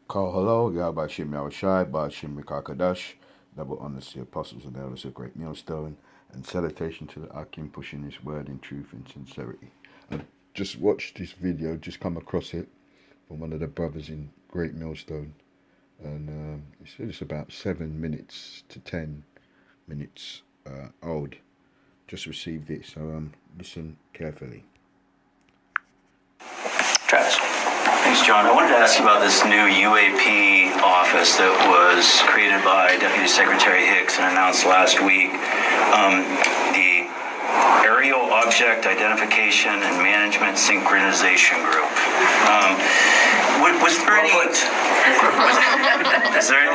Call hello, Yahweh Shem Yahushai, Ba'Shem Rekakadash, double honors to the apostles and elders of Great Millstone, and salutation to the Akim pushing his word in truth and sincerity. I just watched this video, just come across it from one of the brothers in Great Millstone, and he said it's about 7 minutes to 10 minutes old. Just received it, so listen carefully. Travis. Thanks, John. I wanted to ask you about this new U.A.P office that was created by Deputy Secretary Hicks and announced last week. The Aerial Object Identification and Management Synchronization Group. Was there any? It's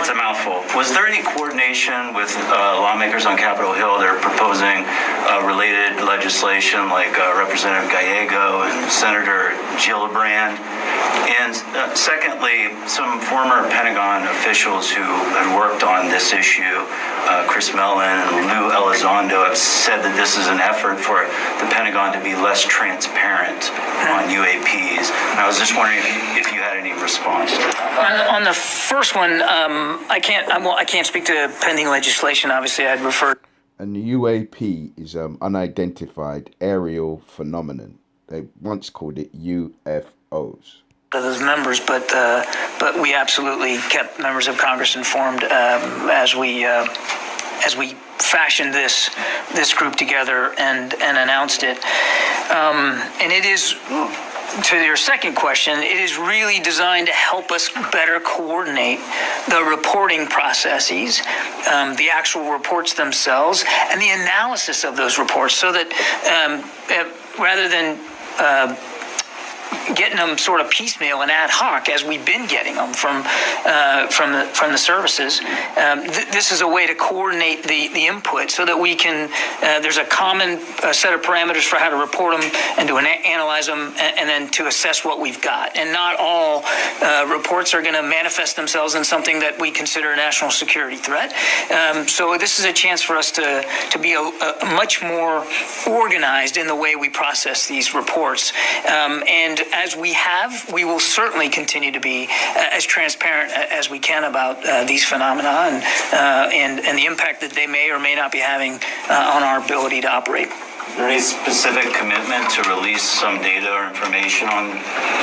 a mouthful. Was there any coordination with lawmakers on Capitol Hill? They're proposing related legislation like Representative Gallego and Senator Gillibrand. And secondly, some former Pentagon officials who had worked on this issue, Chris Mellon and Lou Elizondo, have said that this is an effort for the Pentagon to be less transparent on UAPs. And I was just wondering if you had any response to that. On the first one, I can't speak to pending legislation. Obviously, I'd refer. And the UAP is unidentified aerial phenomenon. They once called it U.F.O'S. Those members, but we absolutely kept members of Congress informed as we fashioned this group together and announced it. And it is, to your second question, it is really designed to help us better coordinate the reporting processes, the actual reports themselves, and the analysis of those reports, so that rather than getting them sort of piecemeal and ad hoc as we've been getting them from the services. This is a way to coordinate the input so that we can. There's a common set of parameters for how to report them and to analyze them and then to assess what we've got. And not all reports are going to manifest themselves in something that we consider a national security threat. So this is a chance for us to be a much more organized in the way we process these reports. And as we will certainly continue to be as transparent as we can about these phenomena and the impact that they may or may not be having on our ability to operate. Is there any specific commitment to release some data or information on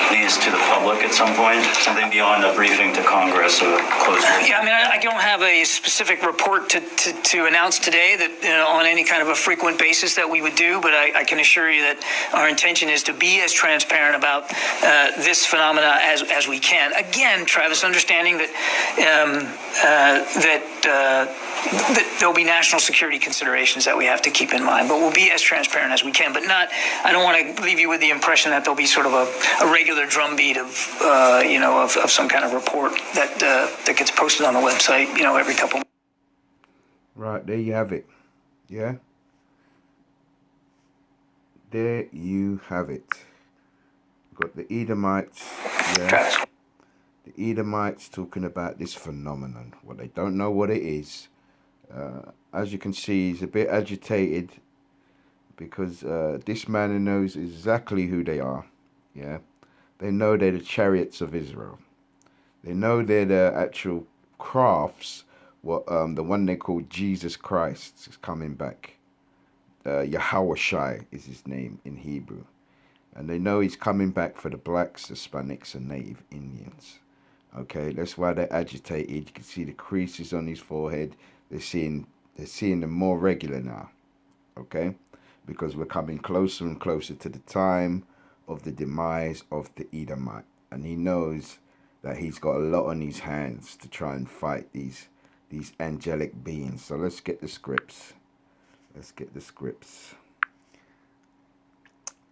these to the public at some point? Something beyond a briefing to Congress or closed meeting? Yeah, I mean, I don't have a specific report to announce today that on any kind of a frequent basis that we would do, but I can assure you that our intention is to be as transparent about this phenomena as we can. Again, Travis, understanding that there'll be national security considerations that we have to keep in mind, but we'll be as transparent as we can, but not. I don't want to leave you with the impression that there'll be sort of a regular drumbeat of some kind of report that gets posted on the website, every couple. Right, there you have it. Yeah. There you have it. Got the Edomites. Yeah. The Edomites talking about this phenomenon. Well, they don't know what it is. As you can see, he's a bit agitated because this man knows exactly who they are. Yeah, they know they're the chariots of Israel. They know they're the actual crafts. What the one they call Jesus Christ is coming back. Yahushai is his name in Hebrew, and they know he's coming back for the blacks, Hispanics, and Native Indians. Okay, that's why they're agitated. You can see the creases on his forehead. They're seeing them more regular now. Okay, because we're coming closer and closer to the time of the demise of the Edomite, and he knows that he's got a lot on his hands to try and fight these angelic beings. So let's get the scripts.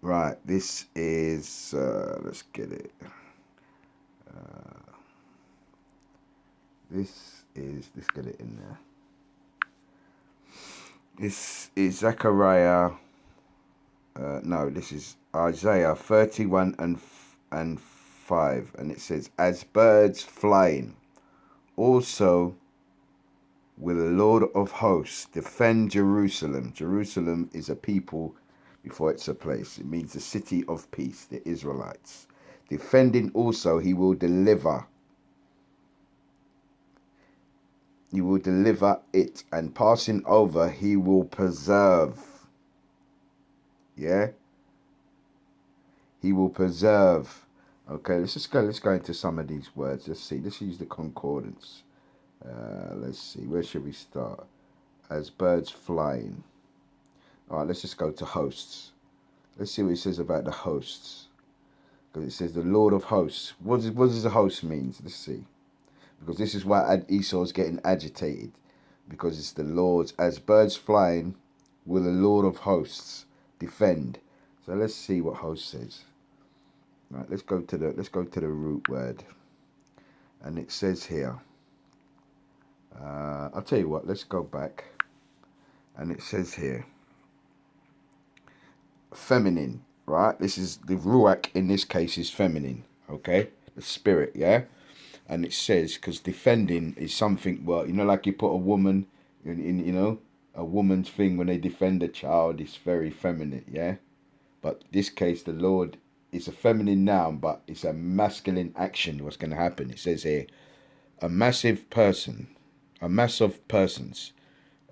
Right, this is let's get it. Let's get it in there. This is Zechariah. This is Isaiah 31 and 5, and it says, "As birds flying, also will the Lord of hosts defend Jerusalem." Jerusalem is a people before it's a place. It means the city of peace, the Israelites. Defending also, he will deliver He will deliver it, and passing over, he will preserve. Yeah? He will preserve. Okay, let's go into some of these words. Let's see. Let's use the concordance. Let's see. Where should we start? As birds flying. All right, let's just go to hosts. Let's see what it says about the hosts. Because it says the Lord of hosts. What does the host means? Let's see. Because this is why Esau's getting agitated. Because it's the Lord's. As birds flying, will the Lord of hosts defend. So let's see what host says. Right, let's go to the root word. And it says here. I'll tell you what, let's go back. And it says here. Feminine, right? This is the ruach in this case is feminine, okay? The spirit, yeah? And it says, because defending is something, well, like you put a woman in a woman's thing when they defend a child, it's very feminine, yeah? But this case, the Lord, is a feminine noun, but it's a masculine action. What's going to happen? It says here, a mass of persons,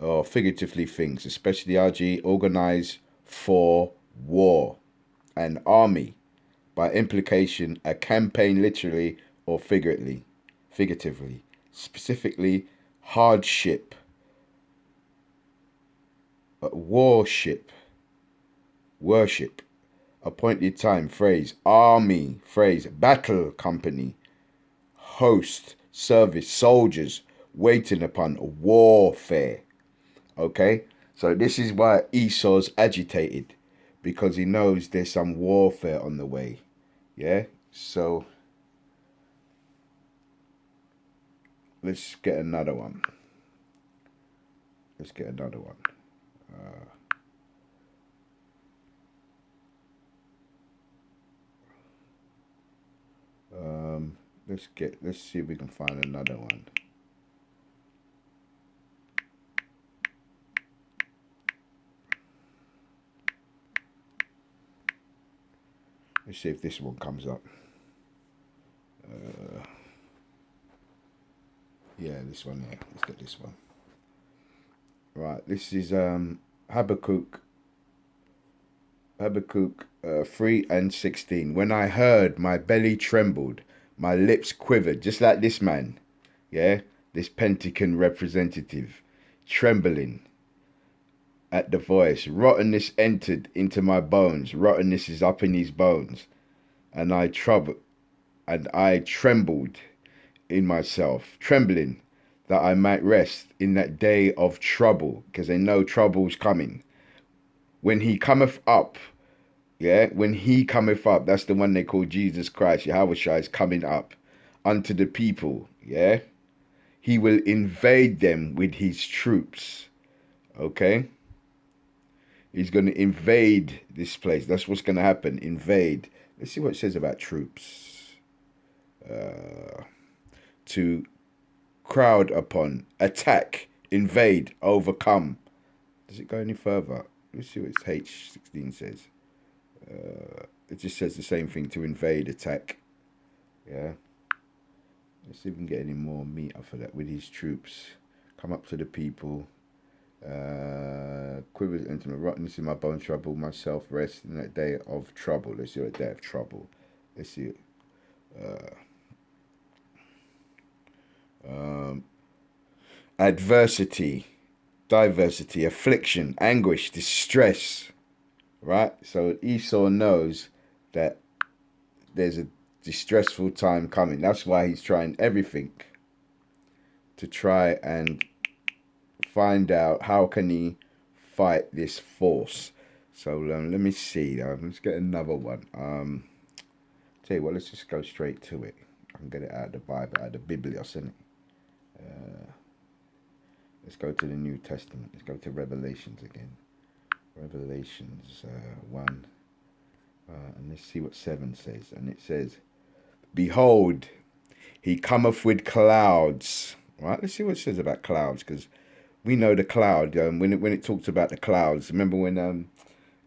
or figuratively things, especially RG, organized for war, an army, by implication, a campaign literally or figuratively, specifically hardship, warship, worship, appointed time, phrase, army, phrase, battle company, host, service, soldiers, waiting upon, warfare. Okay? So this is why Esau's agitated, because he knows there's some warfare on the way. Yeah? So let's get another one. Let's get another one. Let's see if we can find another one. Let's see if this one comes up. Yeah, this one here. Let's get this one. Right, this is Habakkuk 3:16. When I heard, my belly trembled, my lips quivered, just like this man, yeah, this Pentagon representative, trembling at the voice. Rottenness entered into my bones. Rottenness is up in his bones, and I trembled in myself, trembling that I might rest in that day of trouble, because they know trouble's coming. When he cometh up, yeah, when he cometh up, that's the one they call Jesus Christ. Yahushua is coming up unto the people, yeah. He will invade them with his troops, okay. He's going to invade this place. That's what's going to happen, invade. Let's see what it says about troops. To crowd upon, attack, invade, overcome. Does it go any further? Let's see what H16 says. It just says the same thing, to invade, attack. Yeah. Let's see if we can get any more meat off of that. With his troops, come up to the people. Quivers into my rottenness in my bone, trouble myself, rest in that day of trouble. Let's see what day of trouble. Let's see it. Adversity, diversity, affliction, anguish, distress, right? So Esau knows that there's a distressful time coming. That's why he's trying everything to try and find out how can he fight this force. So let me see. Let's get another one. Tell you what, let's just go straight to it. I can get it out of the Bible, out of the Biblios, isn't it? Let's go to the New Testament. Let's go to Revelations again. Revelations 1. And let's see what 7 says. And it says, behold, he cometh with clouds. Right? Let's see what it says about clouds, because we know the cloud. When it talks about the clouds, remember when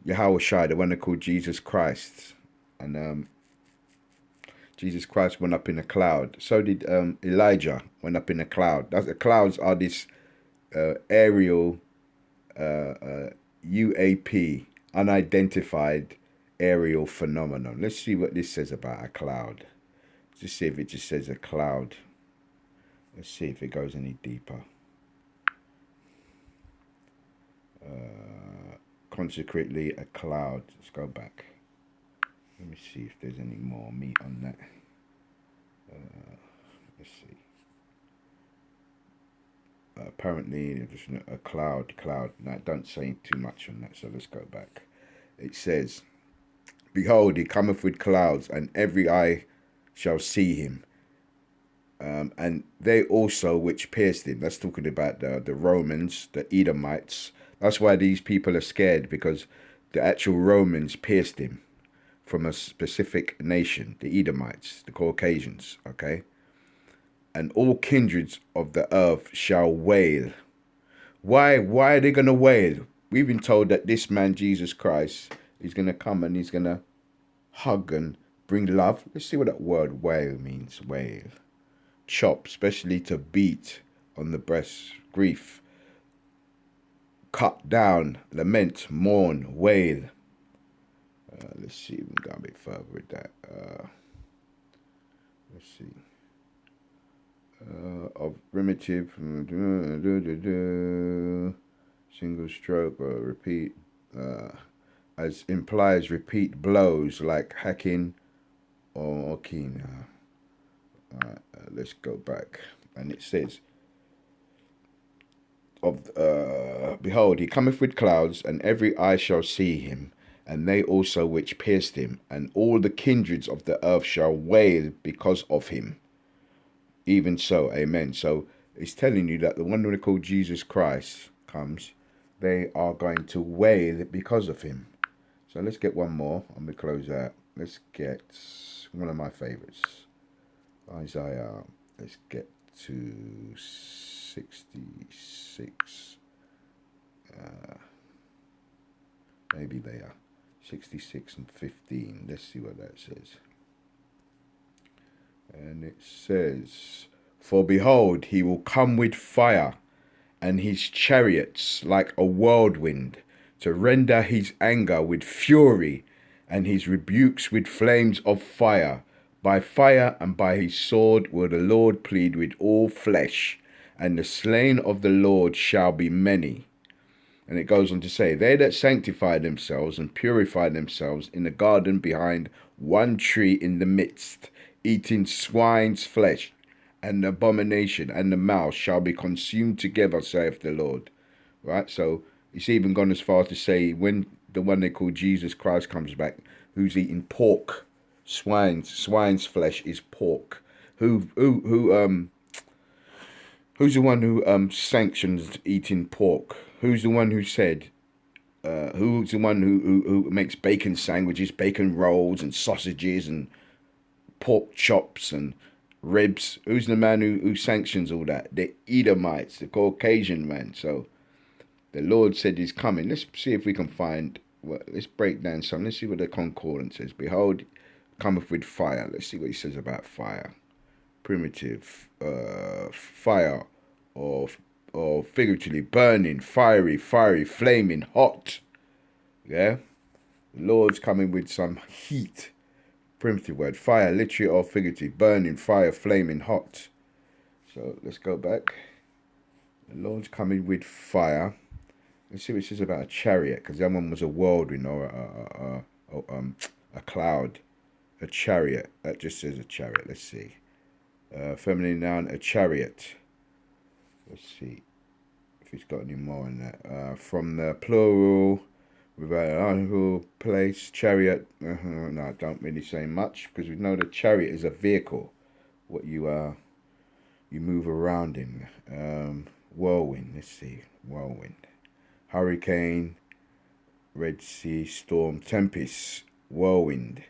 Yahushua, the one they called Jesus Christ, and Jesus Christ went up in a cloud. So did Elijah went up in a cloud. The clouds are this aerial U.A.P, unidentified aerial phenomenon. Let's see what this says about a cloud. Just see if it just says a cloud. Let's see if it goes any deeper. Consecrately a cloud. Let's go back. Let me see if there's any more meat on that. Let's see. Apparently, just a cloud. No, don't say too much on that. So let's go back. It says, "Behold, he cometh with clouds, and every eye shall see him, and they also which pierced him." That's talking about the Romans, the Edomites. That's why these people are scared, because the actual Romans pierced him from a specific nation, the Edomites, the Caucasians, okay? "And all kindreds of the earth shall wail." Why are they going to wail? We've been told that this man, Jesus Christ, is going to come and he's going to hug and bring love. Let's see what that word wail means. Wail. Chop, especially to beat on the breast. Grief. Cut down. Lament. Mourn. Wail. Let's see if we can go a bit further with that. Let's see. Of primitive single stroke or repeat, as implies repeat blows like hacking or keen. Let's go back, and it says, "Of behold, he cometh with clouds, and every eye shall see him, and they also which pierced him, and all the kindreds of the earth shall wail because of him." Even so, amen. So it's telling you that the one they call Jesus Christ comes, they are going to wail because of him. So let's get one more. I'm going to close out. Let's get one of my favorites. Isaiah. Let's get to 66. Maybe they are. 66 and 15. Let's see what that says. And it says, "For behold, he will come with fire, and his chariots like a whirlwind, to render his anger with fury, and his rebukes with flames of fire. By fire and by his sword will the Lord plead with all flesh, and the slain of the Lord shall be many." And it goes on to say, "They that sanctify themselves and purify themselves in the garden behind one tree in the midst, eating swine's flesh and abomination, and the mouse shall be consumed together, saith the Lord." Right? So it's even gone as far as to say, when the one they call Jesus Christ comes back, who's eating pork, swine's flesh is pork. Who's the one who sanctions eating pork? Who's the one who said? Who's the one who makes bacon sandwiches, bacon rolls, and sausages, and pork chops and ribs? Who's the man who sanctions all that? The Edomites, the Caucasian man. So the Lord said he's coming. Let's see if we can find. Well, let's break down some. Let's see what the concordance says. "Behold, cometh with fire." Let's see what he says about fire. Primitive, fire, or figuratively burning, fiery, flaming, hot. Yeah, the Lord's coming with some heat. Primitive word, fire, literally or figurative, burning, fire, flaming, hot. So let's go back. The Lord's coming with fire. Let's see what it says about a chariot, because that one was a whirlwind or a cloud. A chariot. That just says a chariot. Let's see. Feminine noun, a chariot. Let's see if it's got any more in that. From the plural, without an article, place, chariot. No, don't really say much, because we know the chariot is a vehicle. What you move around in. Whirlwind. Let's see. Whirlwind. Hurricane, Red Sea, storm, tempest, whirlwind.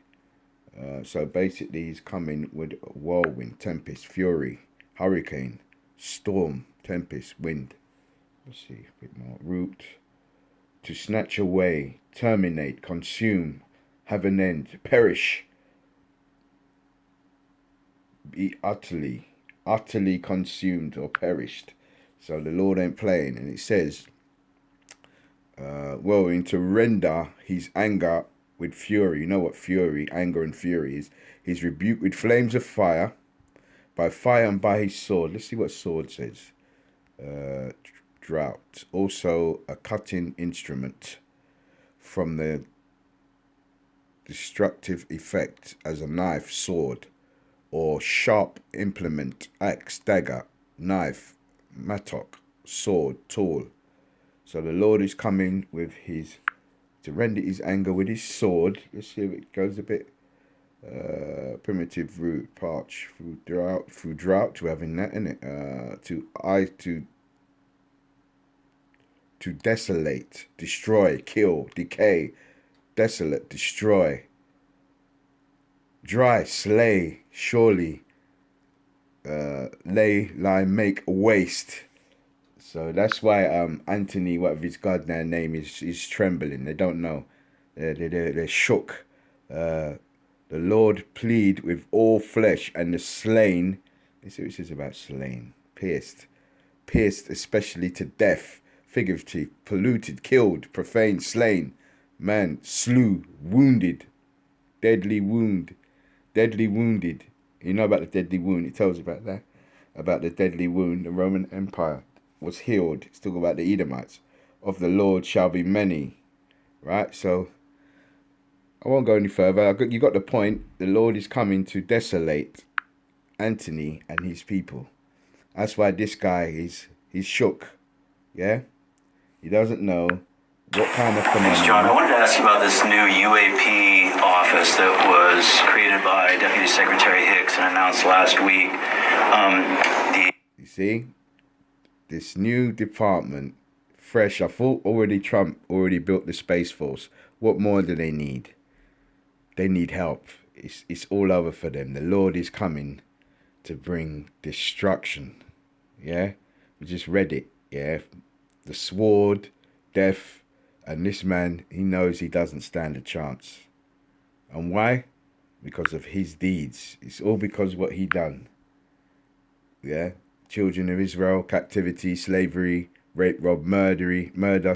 So basically he's coming with whirlwind, tempest, fury, hurricane, storm, tempest, wind. Let's see a bit more. Root, to snatch away, terminate, consume, have an end, perish. be utterly consumed or perished. So the Lord ain't playing. And it says, and to render his anger with fury. You know what fury, anger and fury is. His rebuke with flames of fire, by fire and by his sword. Let's see what sword says. Drought. Also a cutting instrument from the destructive effect as a knife, sword, or sharp implement, axe, dagger, knife, mattock, sword, tool. So the Lord is coming with to render his anger with his sword. Let's see if it goes a bit primitive, root, parch, through drought, to having that in it, to desolate, destroy, kill, decay, desolate, destroy, dry, slay, surely, lie, make, waste. So that's why Anthony, whatever his goddamn name is trembling. They don't know. They're shook. The Lord plead with all flesh, and the slain. Let's see what it says about slain. Pierced especially to death, figurative, polluted, killed, profane, slain, man, slew, wounded, deadly wounded. You know about the deadly wound. It tells about that, about the deadly wound. The Roman Empire was healed. It's talking about the Edomites. Of the Lord shall be many, right? So I won't go any further. You got the point. The Lord is coming to desolate Anthony and his people. That's why this guy he's shook. Yeah, he doesn't know what kind of phenomenon. Thanks, John. I wanted to ask you about this new U.A.P office that was created by Deputy Secretary Hicks and announced last week. You see, this new department, fresh. I thought Trump already built the Space Force. What more do they need? They need help. It's all over for them. The Lord is coming to bring destruction. Yeah, we just read it. Yeah, the sword, death, and this man, he knows he doesn't stand a chance. And why? Because of his deeds. It's all because of what he done. Yeah, children of Israel, captivity, slavery, rape, rob, murder.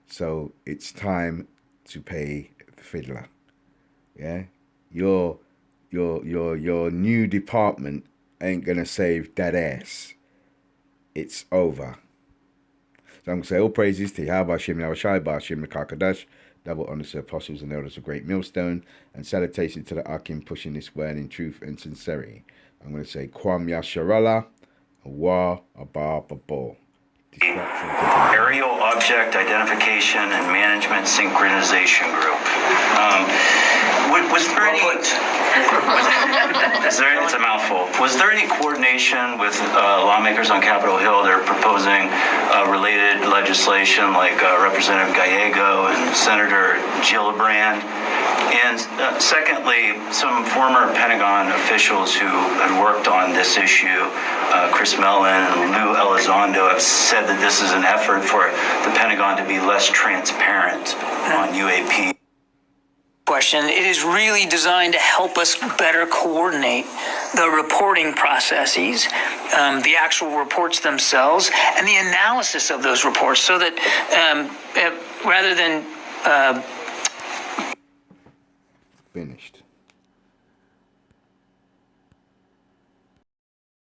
So it's time to pay the fiddler. Yeah, your new department ain't gonna save that ass. It's over. So I'm gonna say all praises to Yahweh Hashem, Yahweh Shai, Ba'Hashem, Kakadash, double honors to apostles and elders of Great Millstone, and salutation to the Akim pushing this word in truth and sincerity. I'm gonna say Kwam Yasharala, Wa Abba Babo. Aerial Object Identification and Management Synchronization Group. Was there any? It's a mouthful. Was there any coordination with lawmakers on Capitol Hill? They're proposing related legislation, like Representative Gallego and Senator Gillibrand. And secondly, some former Pentagon officials who had worked on this issue, Chris Mellon and Lou Elizondo, have said that this is an effort for the Pentagon to be less transparent on U.A.P. Question. It is really designed to help us better coordinate the reporting processes, the actual reports themselves, and the analysis of those reports, so that rather than finished.